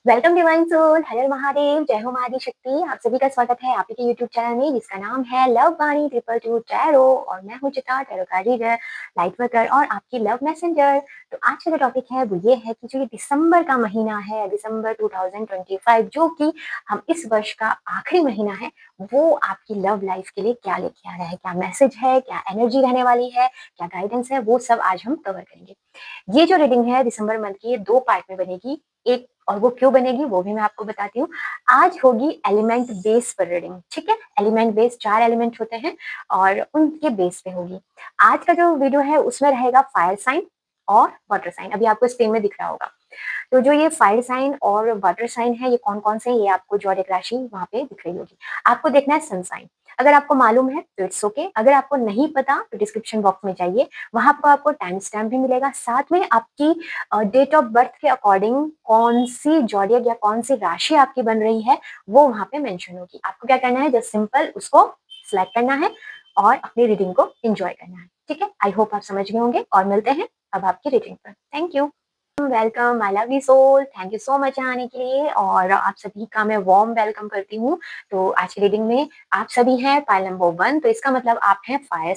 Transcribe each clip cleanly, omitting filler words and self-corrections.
Welcome divine soul, हर महादेव, जय हो महाशक्ति। आप सभी का स्वागत है आप ही के यूट्यूब चैनल में जिसका नाम है लव वाणी 222 टैरो और मैं हूँ चिता टैरो का रीडर, लाइट वर्कर और आपकी लव मैसेंजर। तो आज का जो टॉपिक है वो ये है कि जो ये दिसंबर का महीना है, दिसंबर 2025, जो कि हम इस वर्ष का आखिरी महीना है, वो आपकी लव लाइफ के लिए क्या लेके आ रहा है, क्या मैसेज है, क्या एनर्जी रहने वाली है, क्या गाइडेंस है, वो सब आज हम कवर करेंगे। ये जो रीडिंग है दिसंबर मंथ की, ये 2 पार्ट में बनेगी। एक और वो क्यों बनेगी वो भी मैं आपको बताती हूँ। आज होगी एलिमेंट बेस पर रीडिंग, ठीक है? एलिमेंट बेस 4 एलिमेंट होते हैं और उनके बेस पे होगी। आज का जो वीडियो है उसमें रहेगा फायर साइन और वाटर साइन। अभी आपको स्क्रीन में दिख रहा होगा। तो जो ये फायर साइन और वाटर साइन है, ये कौन-कौन से हैं, ये आपको ज़ोडिएक राशि वहाँ पे दिख रही होगी। आपको देखना है सन साइन। अगर आपको मालूम है तो इट्स ओके, अगर आपको नहीं पता तो डिस्क्रिप्शन बॉक्स में जाइए, वहाँ पर आपको टाइम स्टैम्प भी मिलेगा। साथ में आपकी डेट ऑफ बर्थ के अकॉर्डिंग कौन-सी ज़ोडिएक या कौन-सी राशि आपकी बन रही है, वो वहाँ पे मेंशन होगी। आपको क्या करना है, जस्ट सिंपल उसको सिलेक्ट करना है और अपनी रीडिंग को एन्जॉय करना है, ठीक है? आई होप आप समझ गए होंगे और मिलते हैं अब आपकी रीडिंग पर। Thank you. Welcome my lovely soul, thank you so much आने के लिए और आप सभी का मैं वार्म वेलकम करती हूँ। तो आज की रीडिंग में आप सभी हैं पाइल नंबर 1, तो इसका मतलब आप हैं fire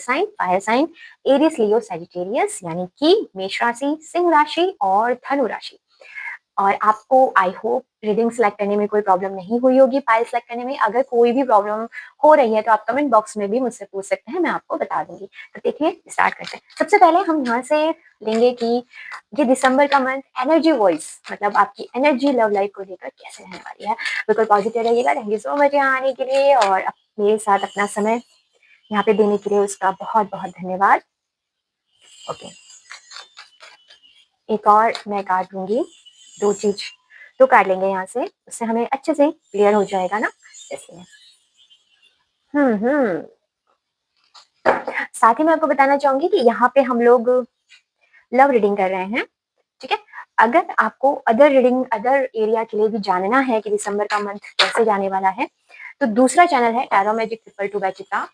sign Aries Leo Sagittarius, यानी कि मेष राशि, सिंह राशि और धनु राशि। और आपको आई होप रीडिंग सेलेक्ट करने में कोई प्रॉब्लम नहीं हुई होगी, फाइल सेलेक्ट करने में। अगर कोई भी प्रॉब्लम हो रही है तो आप कमेंट बॉक्स में भी मुझसे पूछ सकते हैं, मैं आपको बता दूंगी। तो देखिए स्टार्ट करते हैं। सबसे पहले हम यहाँ से लेंगे कि ये दिसंबर का मंथ एनर्जी वॉइस, मतलब आपकी एनर्जी लव लाइफ को लेकर कैसे रहने वाली है। बिल्कुल पॉजिटिव रहिएगा। थैंक यू सो मच यहाँ आने के लिए और मेरे साथ अपना समय यहाँ पे देने के लिए उसका बहुत बहुत धन्यवाद। ओके, एक और मैं कार्ड लूंगी, 2 चीज 2 कार्ड लेंगे यहाँ से, उससे हमें अच्छे से क्लियर हो जाएगा ना, इसलिए। हम्म। साथ ही मैं आपको बताना चाहूंगी कि यहाँ पे हम लोग लव रीडिंग कर रहे हैं, ठीक है? अगर आपको अदर रीडिंग, अदर एरिया के लिए भी जानना है कि दिसंबर का मंथ कैसे जाने वाला है, तो दूसरा चैनल है टैरो मैजिक 222 बाय चित्रा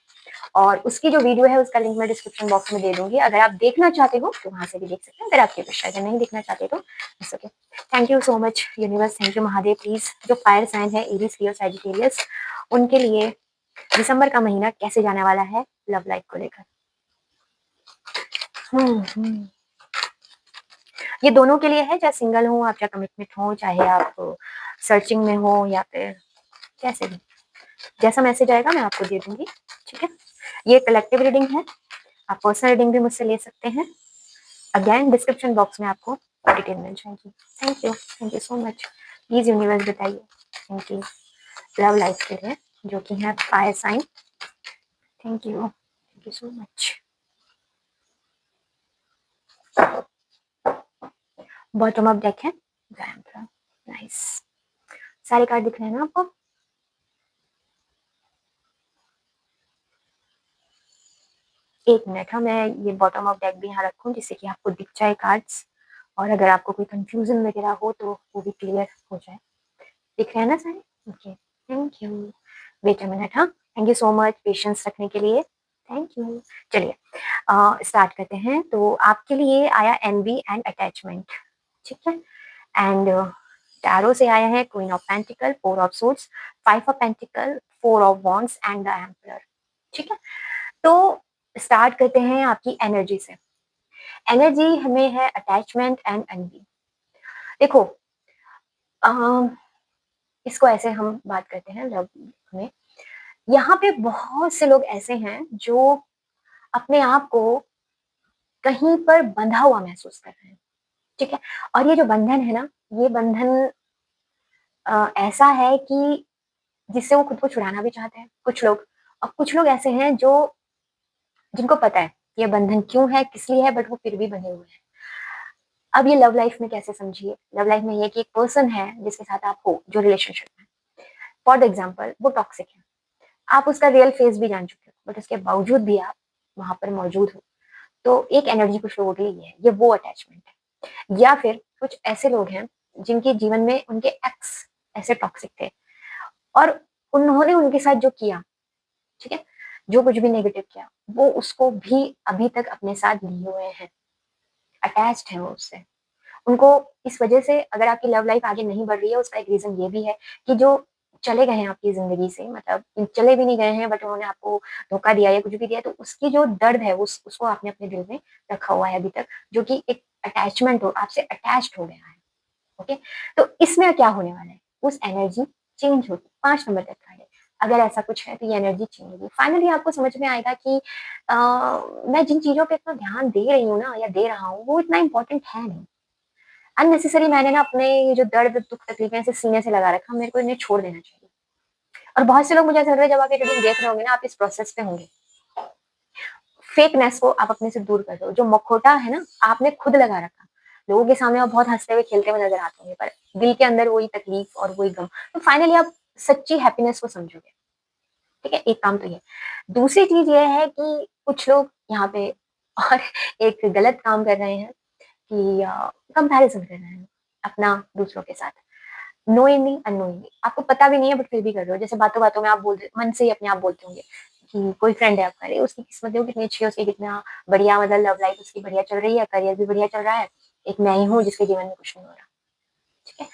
और उसकी जो वीडियो है उसका लिंक मैं डिस्क्रिप्शन बॉक्स में दे दूंगी। अगर आप देखना चाहते हो तो वहां से भी देख सकते हैं, अगर आपके विषय अगर नहीं देखना चाहते तो it's okay. Thank you so much universe, thank you Mahadev. Please जो फायर साइन है एरीज, लियो, सैजिटेरियस, उनके लिए दिसंबर का महीना कैसे जाने वाला है लव लाइफ को लेकर। हम्म। ये दोनों के लिए है, चाहे सिंगल हो आप, चाहे कमिटमेंट हो, चाहे आप सर्चिंग में हो या फिर कैसे भी, जैसा मैसेज आएगा मैं आपको दे दूंगी, ठीक है? ये कलेक्टिव रीडिंग है, आप पर्सनल रीडिंग भी मुझसे ले सकते हैं। अगेन डिस्क्रिप्शन बॉक्स में आपको डिटेल मिल जाएगी। Thank you so much. Please universe बताइए थैंक यू लव लाइफ के लिए जो कि है fire sign. Thank you so much. Bottom of deck है, नाइस। सारे कार्ड दिख रहे हैं ना आपको? एक मिनट, हाँ मैं ये बॉटम ऑफ डेक भी यहाँ रखूँ जिससे कि आपको दिख जाए कार्ड्स, और अगर आपको कोई कंफ्यूजन वगैरह हो तो वो भी क्लियर हो जाए। दिख रहे हैं ना सारे? Okay, thank you. Wait a minute, हाँ thank you so much patience रखने के लिए, थैंक यू। चलिए स्टार्ट करते हैं। तो आपके लिए आया एनवी एंड अटैचमेंट, ठीक है? एंड टैरो से आया है queen of pentacle, 4 of swords, 5 of pentacle, 4 of wands and the emperor, ठीक है? तो स्टार्ट करते हैं आपकी एनर्जी से। एनर्जी हमें है अटैचमेंट एंड एनवी। देखो इसको ऐसे हम बात करते हैं लव में। यहाँ पे बहुत से लोग ऐसे हैं जो अपने आप को कहीं पर बंधा हुआ महसूस कर रहे हैं, ठीक है? और ये जो बंधन है ना, ये बंधन ऐसा है कि जिससे वो खुद को छुड़ाना भी चाहते हैं कुछ लोग, और कुछ लोग ऐसे हैं जो जिनको पता है ये बंधन क्यों है, किस लिए है, बट वो फिर भी बंधे हुए हैं। अब ये लव लाइफ में कैसे समझिए, लव लाइफ में ये कि एक पर्सन है जिसके साथ आप हो, जो रिलेशनशिप में, फॉर द एग्जाम्पल वो टॉक्सिक है, आप उसका रियल फेस भी जान चुके हो, बट उसके बावजूद भी आप वहां पर मौजूद हो। तो एक एनर्जी कुछ लोगों के लिए ये वो अटैचमेंट है। या फिर कुछ ऐसे लोग हैं जिनके जीवन में उनके एक्स ऐसे टॉक्सिक थे और उन्होंने उनके साथ जो किया, ठीक है, जो कुछ भी नेगेटिव किया, वो उसको भी अभी तक अपने साथ लिए हुए हैं, अटैच्ड है वो उससे, उनको इस वजह से अगर आपकी लव लाइफ आगे नहीं बढ़ रही है, उसका एक रीज़न ये भी है कि जो चले गए हैं आपकी ज़िंदगी से, मतलब चले भी नहीं गए हैं बट उन्होंने आपको धोखा दिया या कुछ भी दिया, तो उसकी जो दर्द है उसको आपने अपने दिल में रखा हुआ है अभी तक, जो कि एक अटैचमेंट हो, आपसे अटैच्ड हो गया है। ओके? तो इसमें क्या होने वाला है? उस एनर्जी चेंज होगी। 5 नंबर का कार्ड है। अगर ऐसा कुछ है तो ये एनर्जी चेंज होगी। फाइनली आपको समझ में आएगा कि मैं जिन चीज़ों पे इतना ध्यान दे रही हूँ ना या दे रहा हूँ, वो इतना इम्पोर्टेंट है नहीं। अननेसेसरी मैंने ना अपने ये जो दर्द, दुःख, तकलीफ़ें ऐसे सीने से लगा रखा, मेरे को इन्हें छोड़ देना चाहिए। और बहुत से लोग मुझे ऐसा लग रहा है जब आप ये रीडिंग देख रहे होंगे ना, आप इस प्रोसेस पे होंगे। फेकनेस को आप अपने से दूर कर दो। जो मखौटा है ना, आपने खुद लगा रखा। लोगों के सामने आप बहुत हँसते हुए, खेलते हुए नज़र आते होंगे, पर दिल के अंदर वही तकलीफ और वही गम। तो फाइनली आप सच्ची हैप्पीनेस को समझोगे, ठीक है? एक काम तो ये। दूसरी चीज़ ये है कि कुछ लोग यहाँ पे और एक गलत काम कर रहे हैं कि कंपैरिज़न कर रहे हैं अपना दूसरों के साथ। नोइंगली, अननोइंगली आपको पता भी नहीं है बट फिर भी कर रहे हो। जैसे बातों-बातों में आप बोल रहे मन से ही अपने आप बोलते होंगे कि कोई फ्रेंड है आपका, अरे उसकी किस्मत देखो कितनी अच्छी है, उसकी कितना बढ़िया मतलब लव लाइफ उसकी बढ़िया चल रही है, करियर भी बढ़िया चल रहा है। एक मैं ही हूँ जिसके जीवन में कुछ नहीं हो रहा, ठीक है?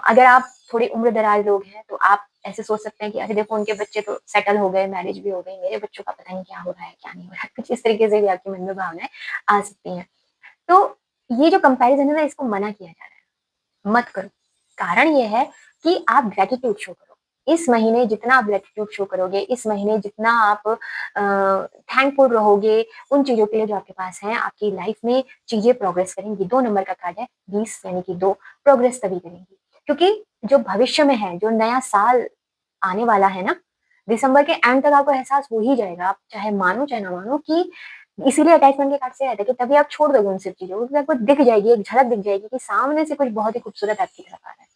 अगर आप थोड़ी उम्र-दराज़ लोग हैं तो आप ऐसे सोच सकते हैं कि अरे देखो उनके बच्चे तो सेटल हो गए, मैरिज भी हो गई, मेरे बच्चों का पता नहीं क्या हो रहा है, क्या नहीं हो रहा है। कुछ इस तरीके से भी आपके मन में भावनाएँ आ सकती हैं। तो ये जो कंपैरिज़न है ना, इसको मना किया जा रहा है। मत करो। कारण ये है कि आप ग्रैटिट्यूड शो करो। इस महीने जितना आप ग्रैटिट्यूड शो करोगे, इस महीने जितना आप थैंकफुल रहोगे उन चीज़ों के लिए जो आपके पास हैं, आपकी लाइफ में चीज़ें प्रोग्रेस करेंगी। 2 नंबर का कार्ड है 20 यानी कि 2 प्रोग्रेस तभी करेंगी। क्योंकि जो भविष्य में है, जो नया साल आने वाला है ना, दिसंबर के एंड तक आपको एहसास हो ही जाएगा, आप चाहे मानो चाहे ना मानो कि इसीलिए अटैचमेंट के कार्ड से रहता है कि तभी आप छोड़ दोगे उन सब चीज़ों को, क्योंकि आपको दिख जाएगी, एक झलक दिख जाएगी कि सामने से कुछ बहुत ही खूबसूरत आपकी तरफ आ रहा है।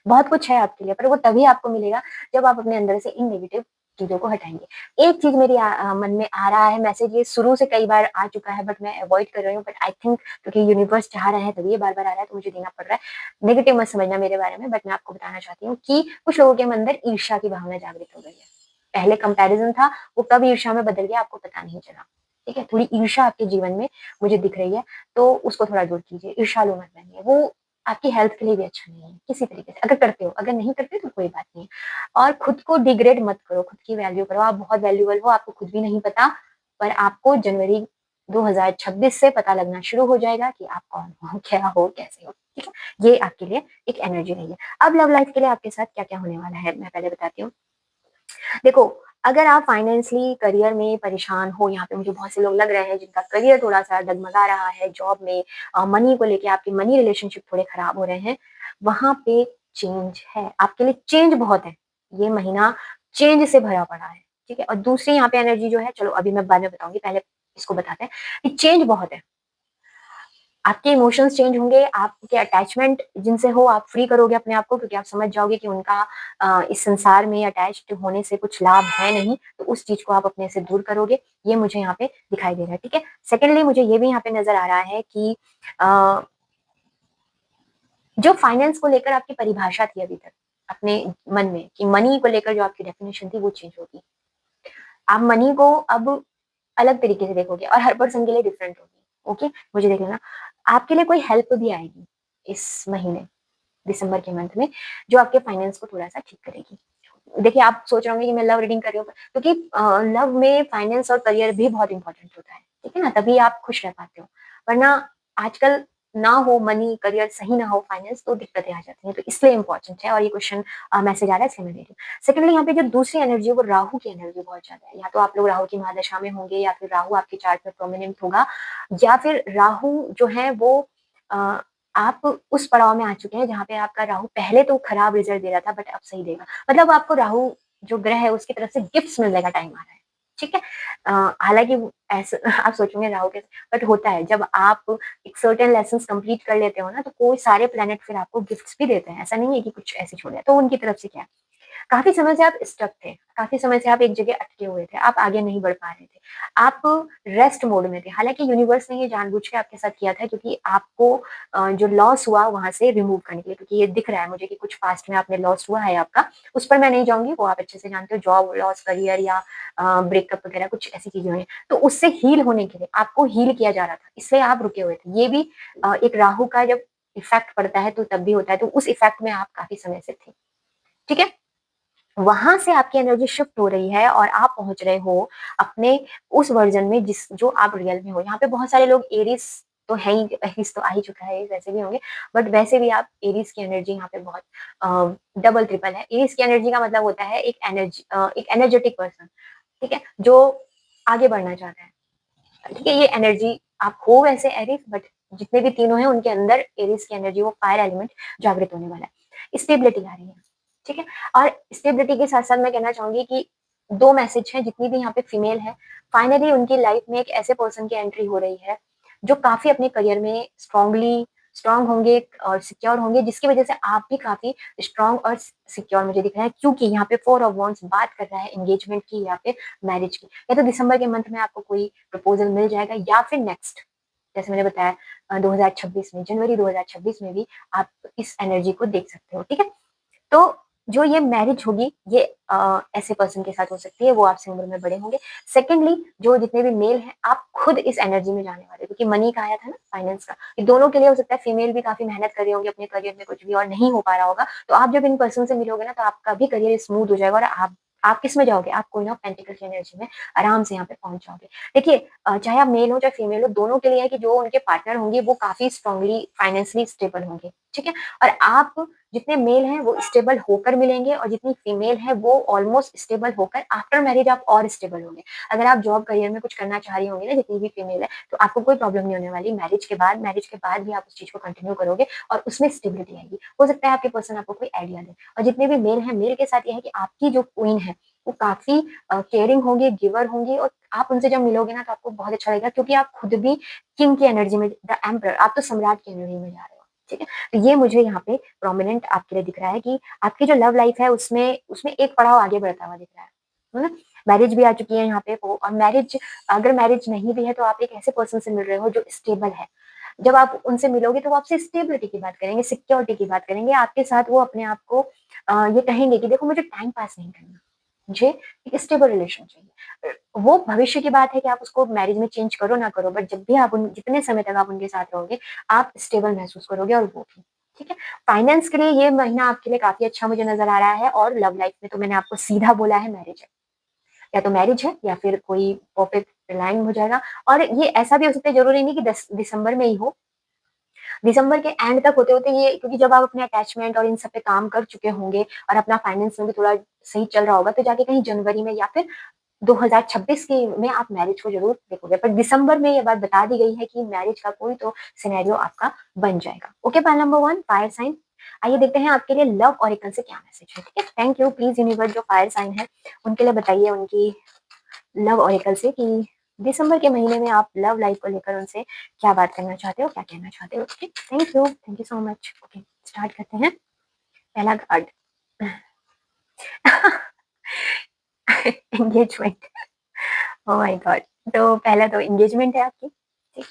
बहुत कुछ है आपके लिए, पर वो तभी आपको मिलेगा जब आप अपने अंदर से इन नेगेटिव चीज़ों को हटाएँगे। एक चीज़ मेरी मन में आ रहा है, मैसेज ये शुरू से कई बार आ चुका है बट मैं अवॉइड कर रही हूँ, बट आई थिंक क्योंकि यूनिवर्स चाह रहे हैं तभी ये बार-बार आ रहा है तो मुझे देना पड़ रहा है। नेगेटिव मत समझना मेरे बारे में, बट मैं आपको बताना चाहती हूँ कि कुछ लोगों के अंदर ईर्ष्या की भावना जागृत हो गई है। पहले कंपैरिज़न था, वो कब ईर्ष्या में बदल गया आपको पता नहीं चला। ठीक है? थोड़ी ईर्ष्या आपके जीवन में मुझे दिख रही है, तो उसको थोड़ा दूर कीजिए, ईर्ष्यालु मत बनिए। वो आपकी हेल्थ के लिए भी अच्छा नहीं है, किसी तरीके से। अगर करते हो, अगर नहीं करते तो कोई बात नहीं है। और खुद को डिग्रेड मत करो, खुद की वैल्यू करो। आप बहुत वैल्यूएबल हो, आपको खुद भी नहीं पता, पर आपको जनवरी 2026 से पता लगना शुरू हो जाएगा कि आप कौन हो, क्या हो, कैसे हो, ठीक है? ये आपके लिए एक एनर्जी रही है। अब लव लाइफ के लिए आपके साथ क्या-क्या होने वाला है, मैं पहले बताती हूँ। देखो, अगर आप फाइनेंशियली करियर में परेशान हो, यहाँ पे मुझे बहुत से लोग लग रहे हैं जिनका करियर थोड़ा-सा डगमगा रहा है, जॉब में मनी को लेके आपके मनी रिलेशनशिप थोड़े खराब हो रहे हैं, वहाँ पे चेंज है, आपके लिए चेंज बहुत है। ये महीना चेंज से भरा पड़ा है, ठीक है? और दूसरी यहाँ पे एनर्जी जो है, चलो अभी मैं बाद में बताऊँगी, पहले इसको बताते हैं कि चेंज बहुत है। आपके इमोशंस चेंज होंगे, आपके अटैचमेंट जिनसे हो आप फ्री करोगे अपने आप को, क्योंकि आप समझ जाओगे कि उनका इस संसार में अटैच्ड होने से कुछ लाभ है नहीं, तो उस चीज़ को आप अपने से दूर करोगे, ये मुझे यहाँ पे दिखाई दे रहा है, ठीक है? सेकंडली मुझे ये भी यहाँ पे नज़र आ रहा है कि अ, जो फाइनेंस को लेकर आपकी परिभाषा थी अभी तक, अपने मन में कि मनी को लेकर जो आपकी डेफिनिशन थी वो चेंज होगी। आप मनी को अब अलग तरीके से देखोगे और हर पर्सन के लिए डिफरेंट होगी, ओके? मुझे देख लेना। आपके लिए कोई हेल्प भी आएगी इस महीने, दिसंबर के मंथ में, जो आपके फाइनेंस को थोड़ा-सा ठीक करेगी। देखिए, आप सोच रहे होंगे कि मैं लव रीडिंग कर रही हूँ, क्योंकि लव में फाइनेंस और करियर भी बहुत इम्पोर्टेंट होता है, ठीक है ना? तभी आप खुश रह पाते हो। वरना आजकल ना हो मनी, करियर सही ना हो, फाइनेंस तो दिक्कतें आ जाती हैं, तो इसलिए इम्पोर्टेंट है और ये क्वेश्चन मैसेज आ रहा है इसलिए मैं दे रही हूँ। सेकंडली यहाँ पे जो दूसरी एनर्जी है वो राहु की एनर्जी बहुत ज़्यादा है। या तो आप लोग राहु की महादशा में होंगे या फिर राहु आपके चार्ट में प्रोमिनेंट होगा या फिर राहु जो है वो अ, आप उस पड़ाव में आ चुके हैं जहाँ पे आपका राहु पहले तो खराब रिज़ल्ट दे रहा था बट अब सही देगा। मतलब आपको राहु जो ग्रह है उसकी तरफ से गिफ्ट्स मिलने का टाइम आ रहा है, ठीक है? हालाँकि ऐसा आप सोचेंगे राहु कैसे, बट होता है जब आप एक सर्टेन लेसन्स कंप्लीट कर लेते हो ना तो कोई सारे प्लैनेट फिर आपको गिफ्ट्स भी देते हैं। ऐसा नहीं है कि कुछ ऐसे छोड़ दिया, तो उनकी तरफ से क्या है? काफ़ी समय से आप स्टक थे, काफ़ी समय से आप एक जगह अटके हुए थे, आप आगे नहीं बढ़ पा रहे थे, आप रेस्ट मोड में थे। हालाँकि यूनिवर्स ने ये जानबूझ के आपके साथ किया था क्योंकि आपको जो लॉस हुआ वहाँ से रिमूव करने के लिए, क्योंकि ये दिख रहा है मुझे कि कुछ पास्ट में आपने लॉस हुआ है आपका, उस पर मैं नहीं जाऊँगी, वो आप अच्छे से जानते हो, जॉब लॉस, करियर या ब्रेकअप वगैरह कुछ ऐसी चीज़ें हुई हैं। तो उससे हील होने के लिए आपको हील किया जा रहा था, इसलिए आप रुके हुए थे। ये भी एक राहु का जब इफ़ेक्ट पड़ता है तो तब भी होता है, तो उस इफ़ेक्ट में आप काफ़ी समय से थे, ठीक है? वहाँ से आपकी एनर्जी शिफ्ट हो रही है और आप पहुँच रहे हो अपने उस वर्ज़न में जिस जो आप रियल में हो। यहाँ पे बहुत सारे लोग एरीज़ तो है ही, एरीज़ तो आ ही चुका है, वैसे भी होंगे, बट वैसे भी आप एरीज़ की एनर्जी यहाँ पे बहुत डबल ट्रिपल है। एरीज़ की एनर्जी का मतलब होता है एक एनर्जेटिक पर्सन, ठीक है? जो आगे बढ़ना चाहता है, ठीक है? ये एनर्जी आप हो वैसे एरीज़, बट जितने भी तीनों हैं उनके अंदर एरीज़ की एनर्जी, वो फायर एलिमेंट जागृत होने वाला है। स्टेबिलिटी आ रही है, ठीक है? और स्टेबिलिटी के साथ-साथ मैं कहना चाहूँगी कि 2 मैसेज हैं, जितनी भी यहाँ पे फीमेल है, फाइनली उनकी लाइफ में एक ऐसे पर्सन की एंट्री हो रही है, जो काफ़ी अपने करियर में स्ट्रॉन्ग होंगे और सिक्योर होंगे, जिसकी वजह से आप भी काफ़ी स्ट्रॉन्ग और सिक्योर मुझे दिख रहा है, क्योंकि यहाँ पे 4 ऑफ वांड्स बात कर रहा है एंगेजमेंट की या फिर मैरिज की। या तो दिसंबर के मंथ में आपको कोई प्रपोज़ल मिल जाएगा, या फिर नेक्स्ट, जैसे मैंने बताया 2026 में, जनवरी 2026 में भी आप इस एनर्जी को देख सकते हो, ठीक है? तो जो ये मैरिज होगी, ये ऐसे पर्सन के साथ हो सकती है, वो आपसे उम्र में बड़े होंगे। सेकंडली, जो जितने भी मेल हैं, आप खुद इस एनर्जी में जाने वाले हो, क्योंकि मनी का आया था ना, फाइनेंस का। ये दोनों के लिए हो सकता है, फीमेल भी काफ़ी मेहनत कर रही होंगी अपने करियर में कुछ भी और नहीं हो पा रहा होगा, तो आप जब इन पर्सन से मिलोगे ना, तो आपका भी करियर स्मूथ हो जाएगा और आप किसमें जाओगे? आप क्वीन ऑफ पेंटिकल की एनर्जी में आराम से यहाँ पे पहुँच जाओगे। देखिए चाहे आप मेल हो चाहे फीमेल हो, दोनों के लिए है कि जो उनके पार्टनर होंगे, वो काफ़ी स्ट्रांगली फाइनेंशियली स्टेबल होंगे, ठीक है? और आप जितने मेल हैं वो स्टेबल होकर मिलेंगे, और जितनी फीमेल है वो ऑलमोस्ट स्टेबल होकर आफ्टर मैरिज आप और स्टेबल होंगे। अगर आप जॉब करियर में कुछ करना चाह रही होंगी ना, जितनी भी फीमेल है, तो आपको कोई प्रॉब्लम नहीं होने वाली मैरिज के बाद भी आप उस चीज़ को कंटिन्यू करोगे और उसमें स्टेबिलिटी आएगी। हो सकता है आपके पर्सन आपको कोई आइडिया दें। और जितने भी मेल हैं, मेल के साथ ये है कि आपकी जो क्वीन है, वो काफ़ी केयरिंग होंगे, गिवर होंगी, और आप उनसे जब मिलोगे ना, तो आपको बहुत अच्छा लगेगा, क्योंकि आप खुद भी किंग की एनर्जी में, द एम्परर, आप तो सम्राट की एनर्जी में जा रहे हो, ठीक है? तो ये मुझे यहाँ पे प्रोमिनेंट आपके लिए दिख रहा है कि आपकी जो लव लाइफ है, उसमें उसमें एक पड़ाव आगे बढ़ता हुआ दिख रहा है ना? मैरिज भी आ चुकी है यहाँ पे, वो और मैरिज, अगर मैरिज नहीं भी है, तो आप एक ऐसे पर्सन से मिल रहे हो जो स्टेबल है। जब आप उनसे मिलोगे, तो वो आपसे स्टेबिलिटी की बात करेंगे, सिक्योरिटी की बात करेंगे, आपके साथ वो अपने आप को ये कहेंगे कि देखो, मुझे टाइम पास नहीं करना, मुझे एक स्टेबल रिलेशन चाहिए। वो भविष्य की बात है कि आप उसको मैरिज में चेंज करो ना करो, बट जब भी आप उन जितने समय तक आप उनके साथ रहोगे, आप स्टेबल महसूस करोगे, और वो भी, ठीक है? फाइनेंस के लिए ये महीना आपके लिए काफ़ी अच्छा मुझे नज़र आ रहा है, और लव लाइफ में तो मैंने आपको सीधा बोला है, मैरिज है। या तो मैरिज है, या फिर कोई परफेक्ट लाइन हो जाएगा। और ये ऐसा भी हो सकता है, ज़रूरी नहीं कि 10 दिसंबर में ही हो। दिसंबर के एंड तक होते-होते ये, क्योंकि जब आप अपने अटैचमेंट और इन सब पे काम कर चुके होंगे, और अपना फाइनेंस में भी थोड़ा सही चल रहा होगा, तो जाके कहीं जनवरी में या फिर 2026 की में आप मैरिज को ज़रूर देखोगे। पर दिसंबर में ये बात बता दी गई है कि मैरिज का कोई तो सिनेरियो आपका बन जाएगा। Okay, point number 1, fire sign. आइए देखते हैं आपके लिए लव ओरेकल से क्या मैसेज है, ठीक है? Thank you. प्लीज़ यूनिवर्स, जो फायर साइन है, उनके लिए बताइए उनकी लव ओरेकल से कि दिसंबर के महीने में आप लव लाइफ को लेकर उनसे क्या बात करना चाहते हो, क्या कहना चाहते हो? Okay, thank you so much. Okay, start करते हैं। पहला card engagement. Oh my God! तो पहला तो एंगेजमेंट है आपकी, ठीक।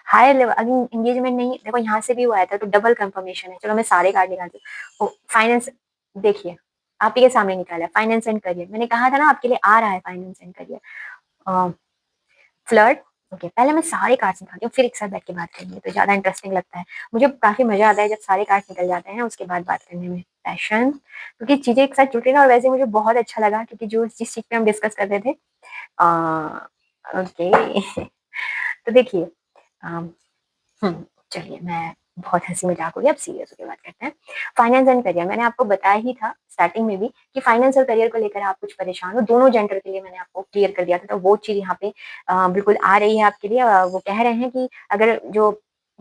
हायर लेवल, अगर एंगेजमेंट नहीं, देखो यहाँ से भी वो आया था, तो डबल कंफर्मेशन है। चलो मैं सारे कार्ड निकालती हूँ। ओ फाइनेंस, देखिए, आप ही के सामने निकाला है, फाइनेंस एंड करियर। मैंने कहा था ना, आपके लिए आ रहा है finance and career. A, flirt, okay, पहले मैं सारे कार्ड्स निकालती हूँ, फिर एक साथ बैठ के बात करेंगे, तो ज़्यादा इंटरेस्टिंग लगता है। मुझे काफ़ी मज़ा आता है जब सारे कार्ड्स निकल जाते हैं, उसके बाद बात करने में। पैशन, क्योंकि चीज़ें एक साथ जुड़ रही हैं, और वैसे मुझे बहुत अच्छा लगा, क्योंकि जो जिस चीज़ पे हम डिस्कस कर रहे थे, अ, ओके। तो देखिए, अम चलिए, मैं बहुत हँसी-मज़ाक हो गया, अब सीरियस होके बात करते हैं। फाइनेंस एंड करियर, मैंने आपको बताया ही था स्टार्टिंग में भी कि फाइनेंस और करियर को लेकर आप कुछ परेशान हो, दोनों जेंडर के लिए मैंने आपको क्लियर कर दिया था, तो वो चीज़ यहाँ पे बिल्कुल आ रही है आपके लिए। वो कह रहे हैं कि अगर जो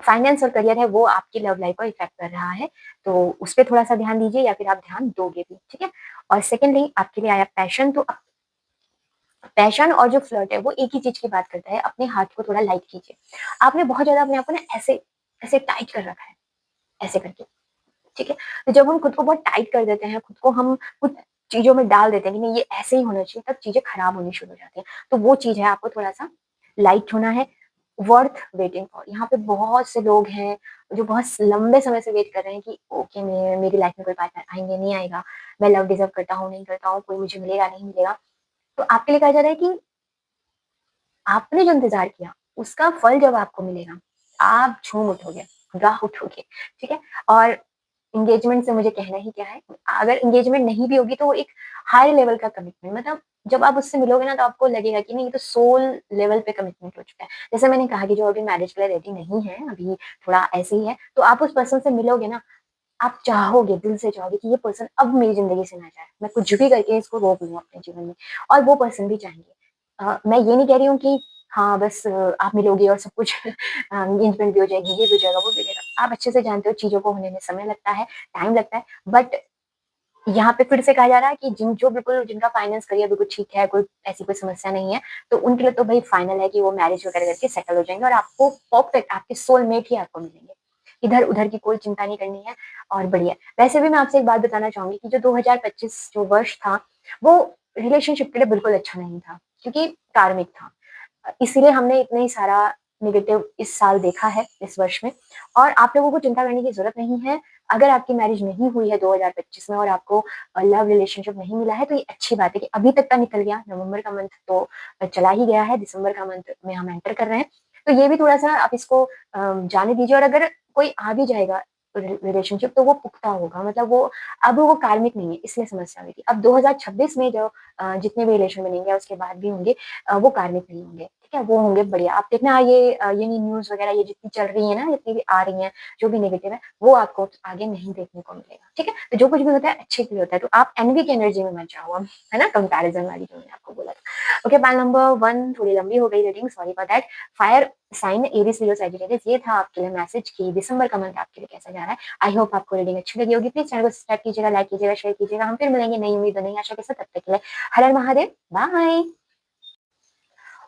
फाइनेंस और करियर है, वो आपकी लव लाइफ को इफ़ेक्ट कर रहा है, तो उस पे थोड़ा-सा ध्यान दीजिए, या फिर आप ध्यान दोगे भी, ठीक है? और सेकंडली आपके लिए आया पैशन, तो पैशन और जो फ्लर्ट है, वो एक ही चीज़ की बात करता है, अपने हाथ को थोड़ा लाइट कीजिए। आपने बहुत ज़्यादा अपने आप को ना ऐसे ऐसे टाइट कर रखा है, ऐसे करके, ठीक है? तो जब हम खुद को बहुत टाइट कर देते हैं, खुद को हम कुछ चीज़ों में डाल देते हैं कि नहीं, ये ऐसे ही होना चाहिए, तब चीज़ें खराब होनी शुरू हो जाती हैं। तो वो चीज़ है, आपको थोड़ा-सा लाइट होना है, वर्थ वेटिंग फॉर। यहाँ पे बहुत से लोग हैं, जो बहुत लंबे समय से वेट कर रहे हैं कि ओके, मेरी लाइफ में कोई पार्टनर आएँगे, नहीं आएगा, मैं लव डिज़र्व करता हूँ, नहीं करता हूँ, कोई मुझे मिलेगा, नहीं मिलेगा। तो आपके लिए कहा जा रहा है कि आपने जो इंतज़ार किया, उसका फल जब आपको मिलेगा, आप झूम उठोगे, गाह उठोगे, ठीक है? और एंगेजमेंट से मुझे कहना ही क्या है, अगर एंगेजमेंट नहीं भी होगी तो वो एक हाई लेवल का कमिटमेंट, मतलब जब आप उससे मिलोगे ना तो आपको लगेगा कि नहीं, ये तो सोल लेवल पे कमिटमेंट हो चुका है। जैसे मैंने कहा कि जो अभी मैरिज के लिए रेडी नहीं है, अभी थोड़ा ऐसे ही है, तो आप उस पर्सन से मिलोगे ना, आप चाहोगे, दिल से चाहोगे कि ये पर्सन अब मेरी ज़िंदगी से ना जाए, मैं कुछ भी करके इसको रोक लूँ अपने जीवन में, और वो पर्सन भी चाहेंगे। मैं ये नहीं कह रही हूँ कि हाँ, बस आप मिलोगे और सब कुछ एंगेजमेंट भी हो जाएगी, ये भी हो जाएगा, वो भी हो जाएगा। आप अच्छे से जानते हो चीज़ों को होने में समय लगता है, टाइम लगता है, बट यहाँ पे फिर से कहा जा रहा है कि जो बिल्कुल जिनका फाइनेंस करियर बिल्कुल ठीक है, कोई ऐसी कोई समस्या नहीं है, तो उनके लिए तो भई फाइनल है कि वो मैरिज वगैरह करके सेटल हो जाएँगे और आपको परफेक्ट आपके सोलमेट ही आपको मिलेंगे। इधर-उधर की कोई चिंता नहीं करनी है और बढ़िया। वैसे भी मैं आपसे एक बात बताना चाहूँगी कि जो 2025 जो वर्ष था, वो रिलेशनशिप के लिए बिल्कुल अच्छा नहीं था, क्योंकि कार्मिक था। इसीलिए हमने इतने ही सारा नेगेटिव इस साल देखा है, इस वर्ष में, और आप लोगों को चिंता करने की ज़रूरत नहीं है। अगर आपकी मैरिज नहीं हुई है 2025 में और आपको लव रिलेशनशिप नहीं मिला है, तो ये अच्छी बात है कि अभी तक का निकल गया। नवंबर का मंथ तो चला ही गया है, दिसंबर का मंथ में हम एंटर कर रहे हैं। तो ये भी थोड़ा-सा आप इसको जाने दीजिए, और अगर कोई आ भी जाएगा रिलेशनशिप, तो वो पुख्ता होगा, मतलब वो अब वो कार्मिक नहीं है, इसलिए समस्या हुई थी। अब 2026 में जो जितने भी रिलेशन बनेंगे उसके बाद भी होंगे, वो कार्मिक नहीं होंगे, ठीक है? वो होंगे बढ़िया। आप देखना ये न्यूज़ वगैरह ये जितनी चल रही है ना, जितनी भी आ रही हैं, जो भी नेगेटिव है, वो आपको आगे नहीं देखने को मिलेगा, ठीक है? तो जो कुछ भी होता है अच्छे के लिए होता है, तो आप एनवी की एनर्जी में मत जाओ अब, है ना? कंपैरिज़न वाली जो मैंने आपको बोला था। ओके, पाइल नंबर 1 थोड़ी लंबी हो गई reading, sorry for that. Fire sign Aries, Leo, Sagittarius, ये था आपके लिए मैसेज कि दिसंबर का मंथ आपके लिए कैसा जा रहा है। आई होप आपको रीडिंग अच्छी लगी होगी। प्लीज़ चैनल को सब्सक्राइब कीजिएगा, लाइक कीजिएगा, शेयर कीजिएगा। हम फिर मिलेंगे नई उम्मीद और नई आशा के साथ, तब तक के लिए हर हर Mahadev, bye.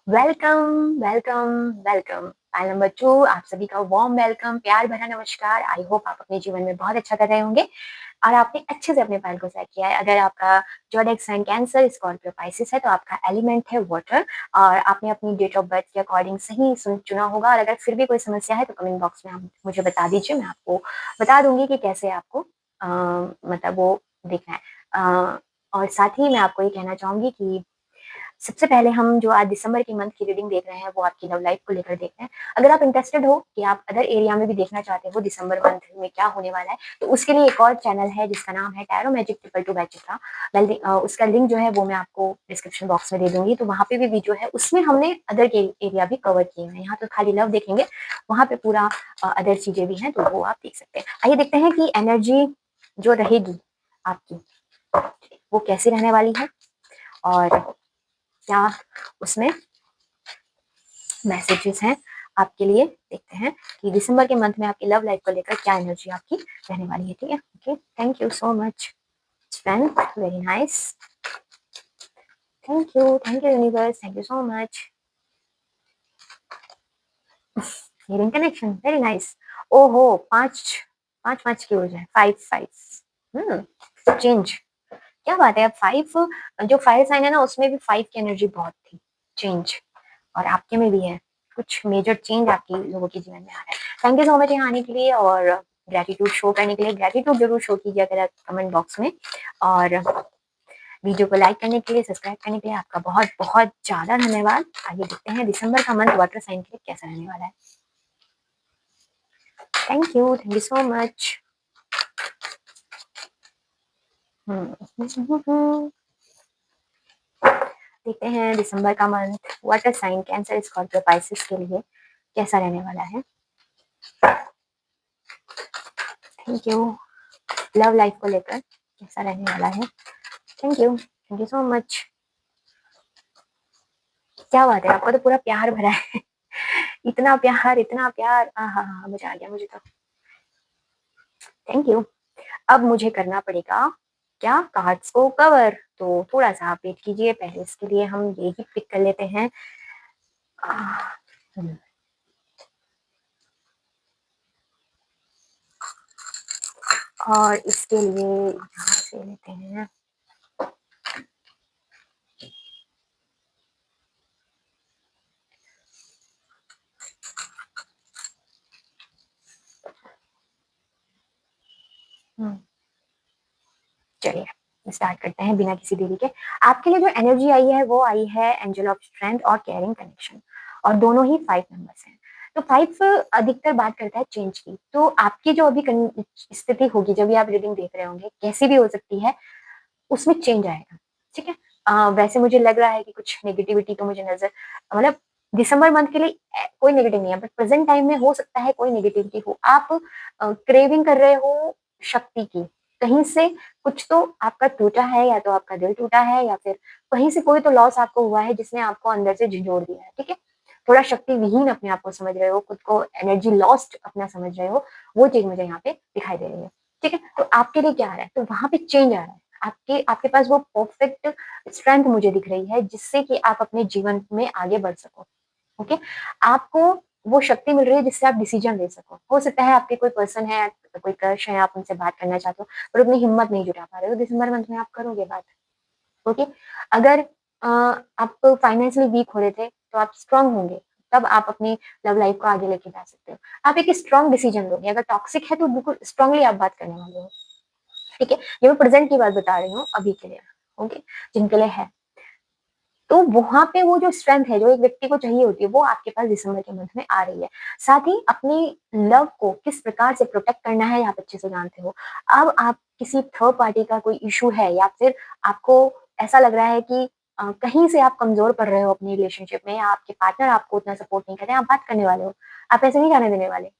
Welcome, welcome, welcome. Pile number 2 आप सभी का वार्म वेलकम, प्यार भरा नमस्कार। आई होप आप अपने जीवन में बहुत अच्छा कर रहे होंगे और आपने अच्छे से अपने फाइल को सेट किया है। अगर आपका zodiac sign Cancer, Scorpio, Pisces है, तो आपका एलिमेंट है वाटर और आपने अपनी डेट ऑफ बर्थ के अकॉर्डिंग सही चुना होगा, और अगर फिर भी कोई समस्या है तो कमेंट बॉक्स में आप मुझे बता दीजिए, मैं आपको बता दूंगी कि कैसे आपको मतलब वो देखना है। और साथ ही मैं आपको ये कहना चाहूंगी कि सबसे पहले हम जो आज दिसंबर के मंथ की रीडिंग देख रहे हैं, वो आपकी लव लाइफ को लेकर देख रहे हैं। अगर आप इंटरेस्टेड हो कि आप अदर एरिया में भी देखना चाहते हो दिसंबर मंथ में क्या होने वाला है, तो उसके लिए एक और चैनल है जिसका नाम है टैरो मैजिक 222 बाय चित्रा। उसका लिंक जो है वो मैं आपको डिस्क्रिप्शन बॉक्स में दे दूँगी, तो वहाँ पे भी वीडियो है, उसमें हमने अदर के एरिया भी कवर किए हैं। यहाँ तो खाली लव देखेंगे, वहाँ पे पूरा अदर चीज़ें भी हैं, तो वो आप देख सकते हैं। आइए देखते हैं कि एनर्जी जो रहेगी आपकी, वो कैसी रहने वाली है और क्या उसमें मैसेजेस हैं आपके लिए। देखते हैं कि दिसंबर के मंथ में आपकी लव लाइफ को लेकर क्या एनर्जी आपकी रहने वाली है, ठीक है? Okay, thank you so much friend, very nice. Thank you universe, thank you so much. Healing connection, very nice. ओहो, 5 की ऊर्जा है, 5 चेंज, क्या बात है। अब 5 जो फायर साइन है ना, उसमें भी 5 की एनर्जी बहुत थी, चेंज, और आपके में भी है। कुछ मेजर चेंज आपके लोगों के जीवन में आ रहा है। थैंक यू सो मच यहाँ आने के लिए और ग्रेटिट्यूड शो करने के लिए। ग्रेटिट्यूड जरूर शो कीजिए अगर कमेंट बॉक्स में, और वीडियो को लाइक करने के लिए, सब्सक्राइब करने के लिए आपका बहुत बहुत ज़्यादा धन्यवाद। आइए देखते हैं दिसंबर का मंथ वाटर साइन के लिए कैसा रहने वाला है। Thank you so much. देखते हैं दिसंबर का month water sign Cancer, Scorpio, Pisces के लिए कैसा रहने वाला है। Thank you. लव लाइफ को लेकर कैसा रहने वाला है। Thank you so much. क्या बात है, आपका तो पूरा प्यार भरा है। इतना प्यार, इतना प्यार, हाँ, मजा आ गया मुझे तो। Thank you. अब मुझे करना पड़ेगा क्या, कार्ड्स को कवर, तो थोड़ा सा आप वेट कीजिए। पहले इसके लिए हम ये ही पिक कर लेते हैं। और इसके लिए यहाँ से लेते हैं। चलिए स्टार्ट करते हैं बिना किसी देरी के। आपके लिए जो एनर्जी आई है वो आई है एंजल ऑफ स्ट्रेंथ और केयरिंग कनेक्शन। और दोनों ही 5 नंबर्स हैं। तो 5 अधिकतर बात करता है चेंज की। तो आपकी जो अभी स्थिति होगी, जब भी आप रीडिंग देख रहे होंगे, कैसी भी हो सकती है, उसमें चेंज आएगा, ठीक है? वैसे मुझे लग रहा है कि कुछ नेगेटिविटी तो मुझे नज़र, मतलब दिसंबर मंथ के लिए कोई नेगेटिव नहीं है, बट प्रेज़ेंट टाइम में हो सकता है कोई नेगेटिविटी हो। आप क्रेविंग कर रहे हो शक्ति की, कहीं से कुछ तो आपका टूटा है, या तो आपका दिल टूटा है, या फिर कहीं से कोई तो लॉस आपको हुआ है जिसने आपको अंदर से झंझोड़ दिया है, ठीक है? थोड़ा शक्तिविहीन अपने आप को समझ रहे हो, खुद को एनर्जी लॉस्ट अपना समझ रहे हो, वो चीज़ मुझे यहाँ पे दिखाई दे रही है, ठीक है? तो आपके लिए क्या आ रहा है? तो वहाँ पे चेंज आ रहा है। आपके आपके पास वो परफेक्ट स्ट्रेंथ मुझे दिख रही है, जिससे कि आप अपने जीवन में आगे बढ़ सको, ओके? आपको वो शक्ति मिल रही है जिससे आप डिसीजन ले सको। हो सकता है आपके कोई पर्सन है, कोई क्रश है, आप उनसे बात करना चाहते हो, पर उतनी हिम्मत नहीं जुटा पा रहे हो, दिसंबर मंथ में आप करोगे बात, ओके? अगर आप फाइनेंशियली वीक हो रहे थे, तो आप स्ट्रॉन्ग होंगे, तब आप अपनी लव लाइफ को आगे लेके जा सकते हो। आप एक स्ट्रॉन्ग डिसीजन लोगे, अगर टॉक्सिक है तो बिल्कुल स्ट्रांगली आप बात करने वाले हो, ठीक है? ये मैं प्रेज़ेंट की बात बता रही हूँ अभी के लिए, ओके? जिनके लिए है। तो वहाँ पे वो जो स्ट्रेंथ है, जो एक व्यक्ति को चाहिए होती है, वो आपके पास दिसंबर के मंथ में आ रही है। साथ ही अपनी लव को किस प्रकार से प्रोटेक्ट करना है, ये आप अच्छे से जानते हो। अब आप किसी थर्ड पार्टी का कोई इश्यू है, या फिर आपको ऐसा लग रहा है कि कहीं से आप कमज़ोर पड़ रहे हो अपनी रिलेशनशिप में, या आपके पार्टनर आपको उतना सपोर्ट नहीं कर रहे हैं, आप बात करने वाले हो। आप ऐसे नहीं जाने देने वाले,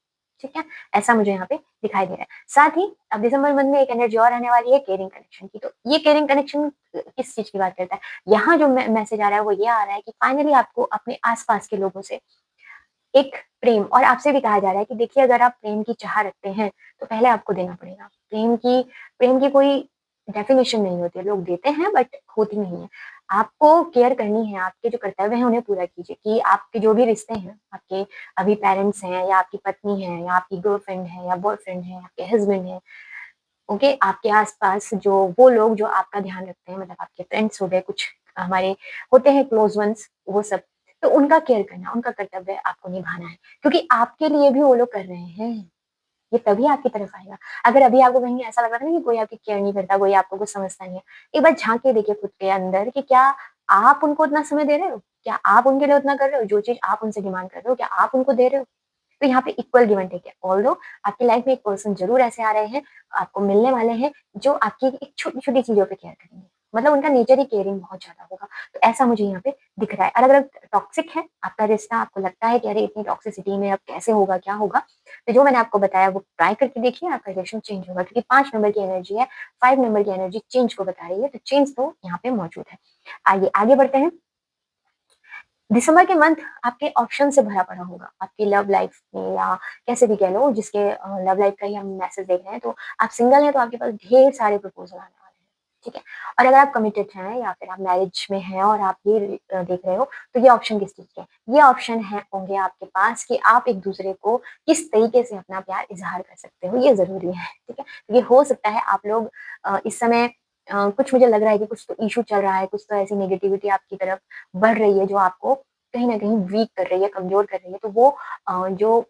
ठीक है? ऐसा मुझे यहाँ पे दिखाई दे रहा है। साथ ही अब दिसंबर मंथ में एक एनर्जी और आने वाली है केयरिंग कनेक्शन की। तो ये केयरिंग कनेक्शन किस चीज़ की बात करता है? यहाँ जो मैसेज आ रहा है वो ये आ रहा है कि फाइनली आपको अपने आस-पास के लोगों से एक प्रेम, और आपसे भी कहा जा रहा है कि देखिए, अगर आप प्रेम की चाह रखते हैं, तो पहले आपको देना पड़ेगा। प्रेम की कोई डेफिनिशन नहीं होती है, लोग देते हैं बट होती नहीं है। आपको केयर करनी है, आपके जो कर्तव्य हैं उन्हें पूरा कीजिए, कि आपके जो भी रिश्ते हैं, आपके अभी पेरेंट्स हैं, या आपकी पत्नी है, या आपकी गर्लफ्रेंड है, या बॉयफ्रेंड है, आपके हस्बैंड है, ओके? आपके आस-पास जो वो लोग जो आपका ध्यान रखते हैं, मतलब आपके फ्रेंड्स हो गए, कुछ हमारे होते हैं क्लोज़ वन्स, वो सब। तो उनका केयर करना, उनका कर्तव्य आपको निभाना है, क्योंकि आपके लिए भी वो लोग कर रहे हैं। ये तभी आपकी तरफ आएगा। अगर अभी आपको कहीं ऐसा लग रहा था ना कि कोई आपकी केयर नहीं करता, कोई आपको कुछ समझता नहीं है, एक बार झाँक के देखिए खुद के अंदर कि क्या आप उनको उतना समय दे रहे हो? क्या आप उनके लिए उतना कर रहे हो? जो चीज़ आप उनसे डिमांड कर रहे हो, क्या आप उनको दे रहे हो? तो यहाँ पे इक्वल गिव एंड टेक है। ऑल्दो आपकी लाइफ में एक पर्सन ज़रूर ऐसे आ रहे हैं, आपको मिलने वाले हैं, जो आपकी एक छोटी-छोटी चीज़ों पे केयर करेंगे। मतलब उनका नेचर ही केयरिंग बहुत ज़्यादा होगा। तो ऐसा मुझे यहाँ पे दिख रहा है। और अगर टॉक्सिक है आपका रिश्ता, आपको लगता है कि अरे इतनी टॉक्सिसिटी में अब कैसे होगा, क्या होगा? तो जो मैंने आपको बताया वो ट्राई करके देखिए, आपका रिलेशन चेंज होगा, क्योंकि 5 नंबर की एनर्जी है, 5 नंबर की एनर्जी चेंज को बता रही है, तो चेंज तो यहाँ पे मौजूद है। आइए आगे बढ़ते हैं। दिसंबर के मंथ आपके ऑप्शन से भरा पड़ा होगा, आपकी लव लाइफ में, या कैसे भी कह लो, जिसके लव लाइफ का ही हम मैसेज देख रहे हैं। तो आप सिंगल हैं तो आपके पास ढेर सारे प्रपोज़ल आने वाले हैं, ठीक है? और अगर आप कमिटेड हैं, या फिर आप मैरिज में हैं और आप ये देख रहे हो, तो ये ऑप्शन किस चीज़ के हैं? ये ऑप्शन है होंगे आपके पास कि आप एक-दूसरे को किस तरीके से अपना प्यार इज़हार कर सकते हो, ये ज़रूरी है, ठीक है? ये हो सकता है आप लोग इस समय कुछ, मुझे लग रहा है कि कुछ तो इश्यू चल रहा है, कुछ तो ऐसी नेगेटिविटी आपकी तरफ बढ़ रही है, जो आपको कहीं न कहीं वीक कर रही है, कमज़ोर कर रही है। तो वो जो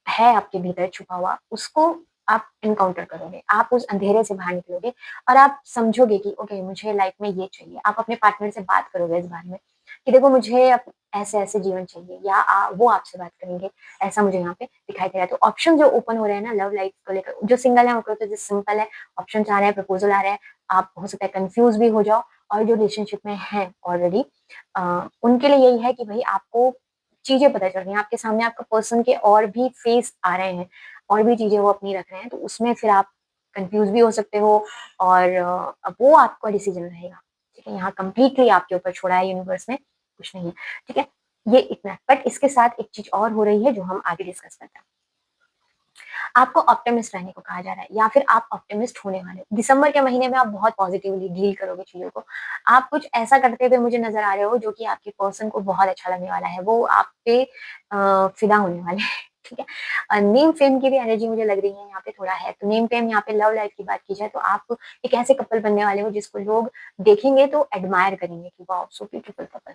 है आपके भीतर छुपा हुआ, उसको आप एनकाउंटर करोगे। आप उस अंधेरे से बाहर निकलोगे, और आप समझोगे कि ओके, मुझे लाइफ़ में ये चाहिए। आप अपने पार्टनर से बात करोगे इस बारे में कि देखो, मुझे अब ऐसे-ऐसे जीवन चाहिए, या वो आपसे बात करेंगे। ऐसा मुझे यहाँ पे दिखाई दे रहा है। तो ऑप्शन जो ओपन हो रहे हैं ना लव लाइफ़ को लेकर, जो सिंगल है उनको तो जस्ट सिंपल है, ऑप्शंस आ रहे हैं, प्रपोज़ल आ रहे हैं। आप हो सकता है कन्फ्यूज़ भी हो जाओ, और जो रिलेशनशिप में हैं ऑलरेडी, उनके लिए यही है कि भई आपको चीज़ें पता चल रही हैं, आपके सामने आपका पर्सन के और भी फेस आ रहे हैं, और भी चीज़ें वो अपनी रख रहे हैं, तो उसमें फिर आप कन्फ्यूज़ भी हो सकते हो, और अब वो आपका डिसीज़न रहेगा, ठीक है? यहाँ कंप्लीटली आपके ऊपर छोड़ा है यूनिवर्स ने, कुछ नहीं है, ठीक है? ये इतना है, बट इसके साथ एक चीज़ और हो रही है, जो हम आगे डिस्कस करते हैं। आपको ऑप्टिमिस्ट रहने को कहा जा रहा है, या फिर आप ऑप्टिमिस्ट होने वाले हो। दिसंबर के महीने में आप बहुत पॉजिटिवली डील करोगे चीज़ों को। आप कुछ ऐसा करते हुए मुझे नज़र आ रहे हो, जो कि आपके पर्सन को बहुत अच्छा लगने वाला है। वो आप पे फ़िदा होने वाले हैं, ठीक है? नेम फेम की भी एनर्जी मुझे लग रही है यहाँ पे थोड़ा है। तो नेम फेम, यहाँ पे लव लाइफ़ की बात की जाए, तो आप एक ऐसे कपल बनने वाले हो जिसको लोग देखेंगे तो एडमायर करेंगे कि वाओ! So beautiful couple.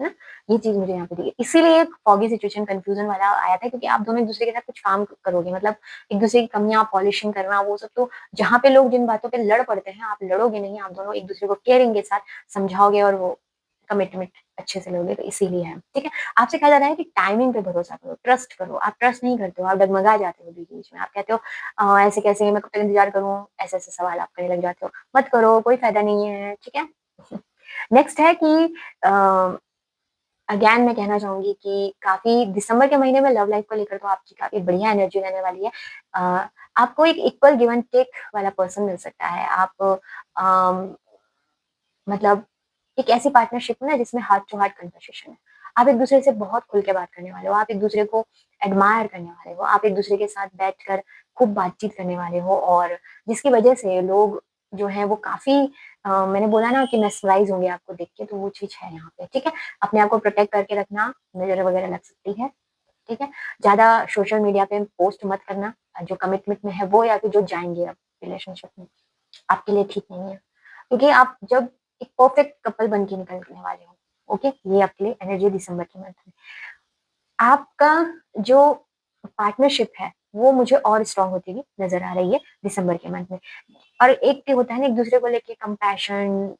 है ना? ये चीज़ मुझे यहाँ पे दिखी। इसीलिए एक फॉगी सिचुएशन, कन्फ्यूज़न वाला आया था, क्योंकि आप दोनों एक-दूसरे के साथ कुछ काम करोगे, मतलब एक-दूसरे की कमियाँ पॉलिशिंग करना, वो सब। तो जहाँ पे लोग जिन बातों पे लड़ पड़ते हैं, आप लड़ोगे नहीं, आप दोनों एक-दूसरे को केयरिंग के साथ समझाओगे, और वो कमिटमेंट अच्छे से लोगे तो इसीलिए है, ठीक है? आपसे कहा जा रहा है कि टाइमिंग पे भरोसा करो, ट्रस्ट करो। आप ट्रस्ट नहीं करते हो, आप डगमगा जाते हो बीच-बीच में। आप कहते हो ऐसे कैसे मैं कब तक इंतज़ार करूँ? ऐसे-ऐसे सवाल आप करने लग जाते हो। मत करो, कोई फ़ायदा नहीं है, ठीक है? नेक्स्ट है कि अ, अगेन मैं कहना चाहूँगी कि काफ़ी दिसंबर के महीने में लव लाइफ़ को लेकर तो आपकी काफ़ी बढ़िया एनर्जी रहने वाली है। अ, आपको एक इक्वल गिव एंड टेक वाला पर्सन मिल सकता है। आप अम मतलब एक ऐसी पार्टनरशिप में ना जिसमें हार्ट टू हार्ट कन्वर्सेशन है। आप एक-दूसरे से बहुत खुल के बात करने वाले हो, आप एक-दूसरे को एडमायर करने वाले हो, आप एक-दूसरे के साथ बैठकर खूब बातचीत करने वाले हो और जिसकी वजह से लोग जो हैं वो काफ़ी मैंने बोला ना कि मेस्मराइज़ होंगे आपको देख के, तो वो चीज़ है यहाँ पे, ठीक है? अपने आप को प्रोटेक्ट करके रखना, नज़र वगैरह लग सकती है, ठीक है? ज़्यादा सोशल मीडिया पे पोस्ट मत करना जो कमिटमेंट में है वो या फिर जो जाएँगे अब रिलेशनशिप में, आपके लिए ठीक नहीं है। क्योंकि आप जब एक परफेक्ट कपल बन के निकलने वाले हो, ओके? ये आपके लिए एनर्जी दिसंबर के मंथ में। आपका जो पार्टनरशिप है, वो मुझे और स्ट्रॉन्ग होती हुई नज़र आ रही है दिसंबर के मंथ में। और एक होता है ना एक-दूसरे को लेके कंपैशन,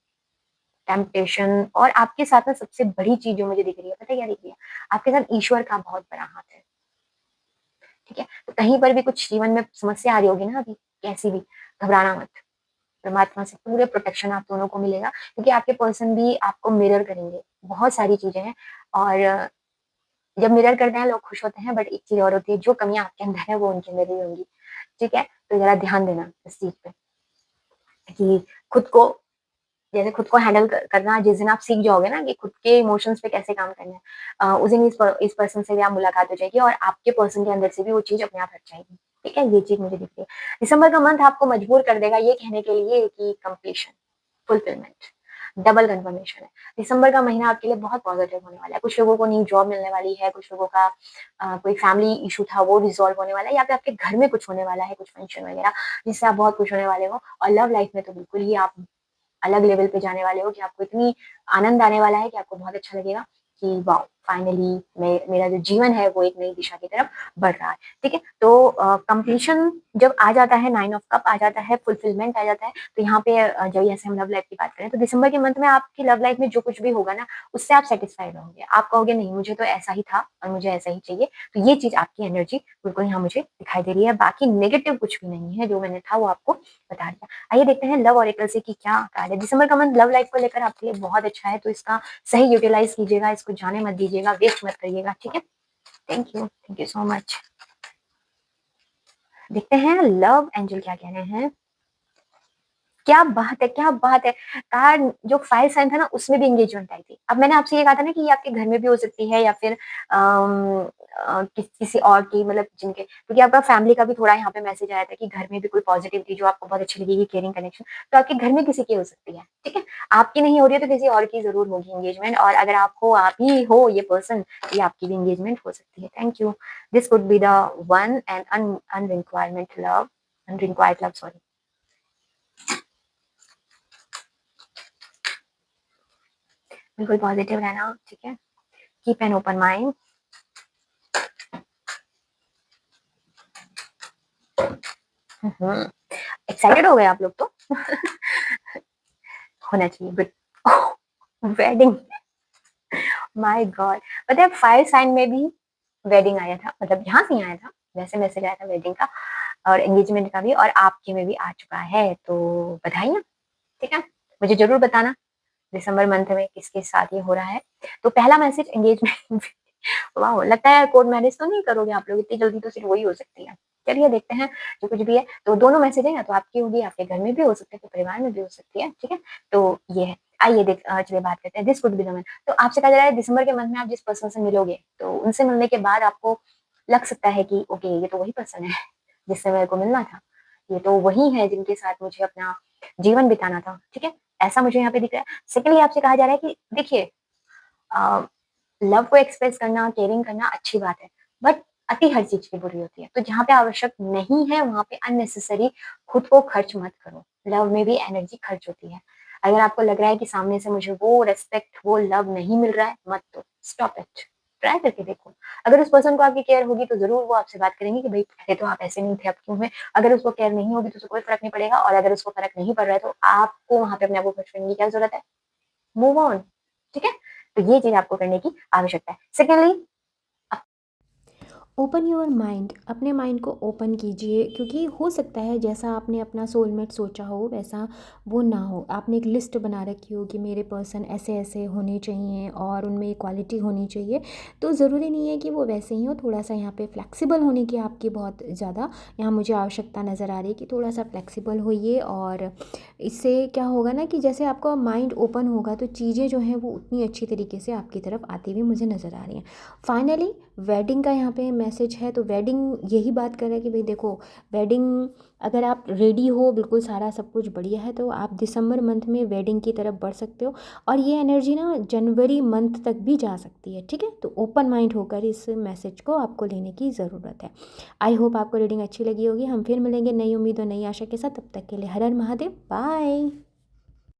टेम्पटेशन और आपके साथ में सबसे बड़ी चीज़ जो मुझे दिख रही है, पता है क्या दिख रही है? आपके साथ ईश्वर का बहुत बड़ा हाथ है, ठीक है? तो कहीं पर भी कुछ जीवन में समस्या आ रही होगी ना अभी, कैसी भी, घबराना मत। परमात्मा से पूरे प्रोटेक्शन आप दोनों को मिलेगा क्योंकि आपके पर्सन भी आपको मिरर करेंगे। बहुत सारी चीज़ें हैं और जब मिरर करते हैं लोग खुश होते हैं बट एक चीज़ और होती है जो कमियाँ आपके अंदर है वो उनके अंदर भी होंगी। ठीक है? तो ज़रा ध्यान देना इस चीज़ पे कि खुद को जैसे खुद को हैंडल करना जिस दिन आप सीख जाओगे ना कि खुद के इमोशंस पे कैसे काम करना है उस दिन इस पर्सन से भी आप मुलाकात हो जाएगी और आपके पर्सन के अंदर से भी वो चीज़ अपने आप हट जाएगी। ठीक है? ये चीज़ मुझे दिख रही है। दिसंबर का मंथ आपको मजबूर कर देगा ये कहने के लिए कि कंप्लीशन, फुलफिलमेंट, डबल कन्फर्मेशन है। दिसंबर का महीना आपके लिए बहुत पॉजिटिव होने वाला है। कुछ लोगों को नई जॉब मिलने वाली है, कुछ लोगों का कोई फैमिली इश्यू था वो रिज़ॉल्व होने वाला है या फिर आपके घर में कुछ होने वाला है, कुछ फंक्शन वगैरह जिससे आप बहुत खुश होने वाले हो और लव लाइफ में तो बिल्कुल ही आप अलग लेवल पे जाने वाले हो कि आपको इतनी आनंद आने वाला है कि आपको बहुत अच्छा लगेगा कि वाओ! फाइनली मेरा जो जीवन है वो एक नई दिशा की तरफ बढ़ रहा है, ठीक है? तो कंप्लीशन जब आ जाता है, 9 ऑफ कप आ जाता है, फुलफिलमेंट आ जाता है, तो यहाँ पे जब जैसे हम लव लाइफ की बात करें, तो दिसंबर के मंथ में आपकी लव लाइफ में जो कुछ भी होगा ना, उससे आप सैटिस्फाइड रहोगे। आप कहोगे नहीं मुझे तो ऐसा ही था और मुझे ऐसा ही चाहिए, तो ये चीज़ आपकी एनर्जी बिल्कुल यहाँ मुझे दिखाई दे रही है। बाकी नेगेटिव कुछ भी नहीं है, जो मैंने था वो आपको बता दिया। आइए देखते हैं लव ऑरेकल से कि क्या कार्ड है। दिसंबर का मंथ लव लाइफ को लेकर आपके लिए बहुत अच्छा है, तो इसका सही यूटिलाइज़ कीजिएगा, इसको जाने मत दीजिएगा, वेस्ट मत करिएगा, ठीक है? Thank you so much. देखते हैं लव एंजल क्या कह रहे हैं। क्या बात है, क्या बात है! कार्ड जो फायर साइन था ना उसमें भी एंगेजमेंट आई थी। अब मैंने आपसे ये कहा था ना कि ये आपके घर में भी हो सकती है या फिर किसी और की मतलब जिनके क्योंकि आपका फैमिली का भी थोड़ा यहाँ पे मैसेज आया था कि घर में भी कोई पॉजिटिव थी जो आपको बहुत अच्छी लगेगी केयरिंग कनेक्शन, तो आपके घर में किसी की हो सकती है, ठीक है? आपकी नहीं हो रही है तो किसी और की ज़रूर होगी एंगेजमेंट और अगर आप ही हो ये पर्सन, तो ये आपकी भी एंगेजमेंट हो सकती है। Thank you. This could be the one and unrequited love unrequited love sorry. बिल्कुल पॉजिटिव रहना, ठीक है? Keep an open mind. Excited हो गए आप लोग तो होना चाहिए गुड वेडिंग माय गॉड पता है फायर साइन में भी वेडिंग आया था मतलब यहाँ से ही आया था वैसे मैसेज आया था वेडिंग का और एंगेजमेंट का भी और आपके में भी आ चुका है तो बधाइयाँ ठीक है मुझे जरूर बताना दिसंबर मंथ में किसके साथ ये हो रहा है तो पहला मैसेज एंगेजमेंट वाह लगता है कोर्ट मैरिज तो नहीं करोगे आप लोग इतनी जल्दी तो सिर्फ वही हो सकती है चलिए देखते हैं जो कुछ भी है तो दोनों मैसेज है या तो आपकी होगी आपके घर में भी हो सकते हैं परिवार में भी हो सकती है ठीक है तो ये है आइए देख चलिए बात करते हैं दिस कुड बी द मन तो आपसे कहा जा रहा है दिसंबर के मंथ में आप जिस पर्सन से मिलोगे तो उनसे मिलने के बाद आपको लग सकता है कि ओके ये तो वही पर्सन है जिससे मेरे को मिलना था ये तो वही है जिनके साथ मुझे अपना जीवन बिताना था ठीक है ऐसा मुझे यहाँ पे दिख रहा है सेकेंडली आपसे कहा जा रहा है कि देखिए लव को एक्सप्रेस करना, केयरिंग करना अच्छी बात है, बट अति हर चीज़ की बुरी होती है। तो जहाँ पे आवश्यक नहीं है, वहाँ पे अननेसेसरी खुद को खर्च मत करो। लव में भी एनर्जी खर्च होती है। अगर आपको लग रहा है कि सामने से मुझे वो रिस्पेक्ट, वो लव नहीं मिल रहा है, मत दो, स्टॉप इट। ट्राई करके देखो। अगर उस पर्सन को आपकी केयर होगी तो ज़रूर वो आपसे बात करेंगे कि भई पहले तो आप ऐसे नहीं थे, अब क्यों हैं? अगर उसको केयर नहीं होगी तो उसे कोई फ़र्क नहीं पड़ेगा और अगर उसको फ़र्क नहीं पड़ रहा है तो आपको वहाँ पे अपने आप को खुश करने की क्या ज़रूरत है? Move on. ठीक है? तो ये चीज़ आपको करने की आवश्यकता है। सेकेंडली ओपन योर माइंड, अपने माइंड को ओपन कीजिए, क्योंकि हो सकता है जैसा आपने अपना सोलमेट सोचा हो वैसा वो ना हो। आपने एक लिस्ट बना रखी हो कि मेरे पर्सन ऐसे ऐसे होने चाहिए और उनमें इक्वालिटी होनी चाहिए, तो ज़रूरी नहीं है कि वो वैसे ही हो। थोड़ा सा यहाँ पे फ्लेक्सिबल होने की आपकी बहुत ज़्यादा यहाँ मुझे आवश्यकता नज़र आ रही है कि थोड़ा सा फ्लेक्सिबल होइए। और इससे क्या होगा ना कि जैसे आपका माइंड ओपन होगा तो चीज़ें जो हैं वो उतनी अच्छी तरीके से आपकी तरफ आती हुई मुझे नज़र आ रही हैं। फाइनली वेडिंग का यहाँ पे मैसेज है, तो वेडिंग यही बात कर रहा है कि भाई देखो, वेडिंग अगर आप रेडी हो, बिल्कुल सारा सब कुछ बढ़िया है, तो आप दिसंबर मंथ में वेडिंग की तरफ बढ़ सकते हो। और ये एनर्जी ना जनवरी मंथ तक भी जा सकती है, ठीक है? तो ओपन माइंड होकर इस मैसेज को आपको लेने की ज़रूरत है। आई होप आपको रीडिंग अच्छी लगी होगी। हम फिर मिलेंगे नई उम्मीद और नई आशा के साथ। तब तक के लिए हर हर महादेव, बाय।